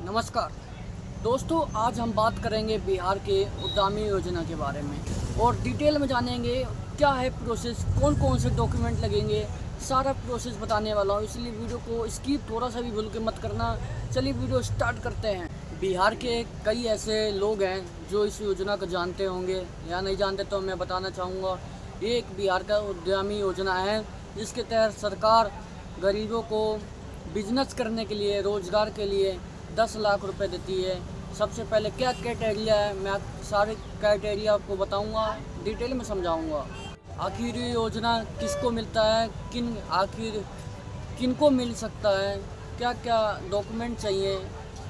नमस्कार दोस्तों, आज हम बात करेंगे बिहार के उद्यमी योजना के बारे में और डिटेल में जानेंगे क्या है प्रोसेस, कौन कौन से डॉक्यूमेंट लगेंगे, सारा प्रोसेस बताने वाला हूँ। इसलिए वीडियो को स्किप थोड़ा सा भी भूल के मत करना। चलिए वीडियो स्टार्ट करते हैं। बिहार के कई ऐसे लोग हैं जो इस योजना को जानते होंगे या नहीं जानते, तो मैं बताना चाहूँगा। ये एक बिहार का उद्यमी योजना है जिसके तहत सरकार गरीबों को बिजनेस करने के लिए, रोज़गार के लिए 10 लाख रुपए देती है। सबसे पहले क्या क्राइटेरिया है, मैं सारे क्राइटेरिया आपको बताऊंगा, डिटेल में समझाऊंगा। आखिर ये योजना किसको मिलता है, किनको मिल सकता है, क्या क्या डॉक्यूमेंट चाहिए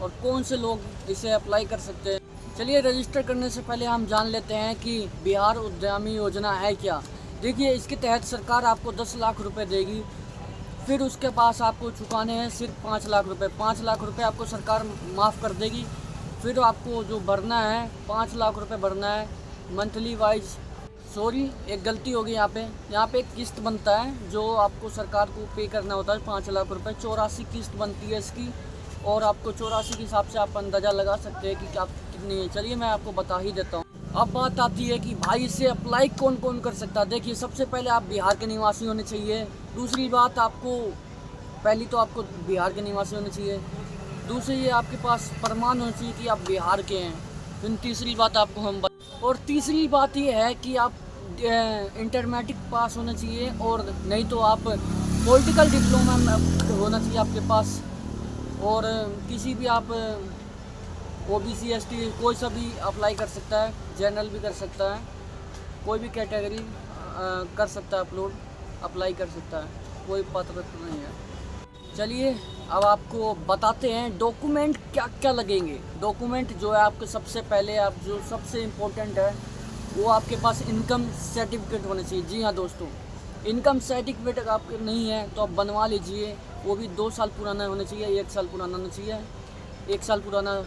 और कौन से लोग इसे अप्लाई कर सकते हैं। चलिए रजिस्टर करने से पहले हम जान लेते हैं कि बिहार उद्यमी योजना है क्या। देखिए, इसके तहत सरकार आपको 10 लाख रुपए देगी। फिर उसके पास आपको चुकाने हैं सिर्फ 5 लाख रुपए। 5 लाख रुपए आपको सरकार माफ़ कर देगी। फिर आपको जो भरना है 5 लाख रुपए भरना है मंथली वाइज। सॉरी, एक गलती होगी यहाँ पे एक किस्त बनता है जो आपको सरकार को पे करना होता है 5 लाख रुपए। 84 किस्त बनती है इसकी और आपको 84 के हिसाब से आप अंदाज़ा लगा सकते हैं कि आप कितनी है। चलिए मैं आपको बता ही देता हूँ। अब बात आती है कि भाई इसे अप्लाई कौन कौन कर सकता है। देखिए, सबसे पहले आप बिहार के निवासी होने चाहिए। दूसरी बात, पहली तो आपको बिहार के निवासी होने चाहिए। दूसरी, ये आपके पास प्रमाण होना चाहिए कि आप बिहार के हैं। फिर तीसरी बात और तीसरी बात ये है कि आप इंटरमीडिएट पास होना चाहिए, और नहीं तो आप पॉलिटिकल डिप्लोमा होना चाहिए आपके पास। और किसी भी आप OBC ST कोई सा भी अप्लाई कर सकता है, जनरल भी कर सकता है, कोई भी कैटेगरी कर सकता है, अप्लाई कर सकता है, कोई पात्रता नहीं है। चलिए अब आपको बताते हैं डॉक्यूमेंट क्या क्या लगेंगे। डॉक्यूमेंट जो है आपके सबसे पहले जो सबसे इम्पोर्टेंट है वो आपके पास इनकम सर्टिफिकेट होना चाहिए। जी हाँ दोस्तों, इनकम सर्टिफिकेट आपके नहीं है तो आप बनवा लीजिए। वो भी 2 साल पुराना होना चाहिए, 1 साल पुराना होना चाहिए। 1 साल पुराना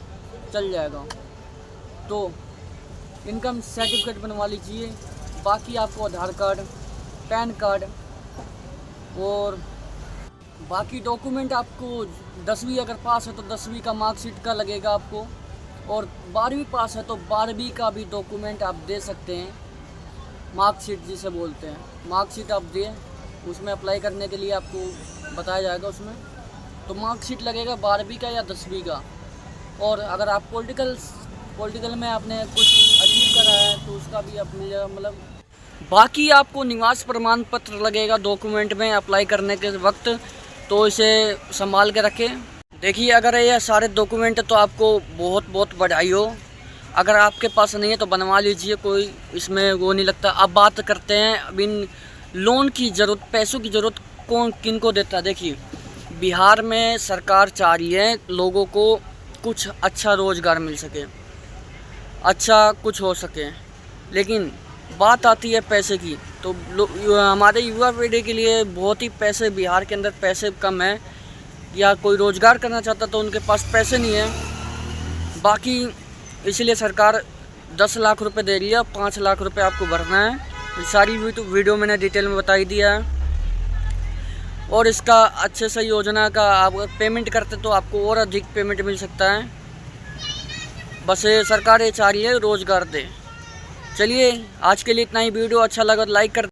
चल जाएगा तो इनकम सर्टिफिकेट बनवा लीजिए। बाकी आपको आधार कार्ड, पैन कार्ड और बाकी डॉक्यूमेंट आपको 10वीं अगर पास है तो 10वीं का मार्कशीट का लगेगा आपको, और 12वीं पास है तो 12वीं का भी डॉक्यूमेंट आप दे सकते हैं। मार्कशीट जिसे बोलते हैं, मार्कशीट आप दें, उसमें अप्लाई करने के लिए आपको बताया जाएगा। उसमें तो मार्कशीट लगेगा 12वीं का या 10वीं का। और अगर आप पॉलिटिकल में आपने कुछ अचीव करा है तो उसका भी आप मतलब। बाकी आपको निवास प्रमाण पत्र लगेगा डॉक्यूमेंट में अप्लाई करने के वक्त, तो इसे संभाल के रखें। देखिए, अगर ये सारे डॉक्यूमेंट तो आपको बहुत बहुत बधाई हो। अगर आपके पास नहीं है तो बनवा लीजिए, कोई इसमें वो नहीं लगता। अब बात करते हैं अब इन लोन की ज़रूरत, पैसों की ज़रूरत किन को देता है। देखिए, बिहार में सरकार चाह रही है लोगों को कुछ अच्छा रोज़गार मिल सके, अच्छा कुछ हो सके, लेकिन बात आती है पैसे की तो हमारे युवा पीढ़ी के लिए बहुत ही पैसे, बिहार के अंदर पैसे कम है, या कोई रोज़गार करना चाहता तो उनके पास पैसे नहीं है। बाकी इसलिए सरकार 10 लाख रुपए दे रही है, 5 लाख रुपए आपको भरना है। सारी वीडियो मैंने डिटेल में बता ही दिया है। और इसका अच्छे से योजना का आप पेमेंट करते तो आपको और अधिक पेमेंट मिल सकता है। बस सरकार ये चाह रही है रोज़गार दे। चलिए आज के लिए इतना ही। वीडियो अच्छा लगा तो लाइक कर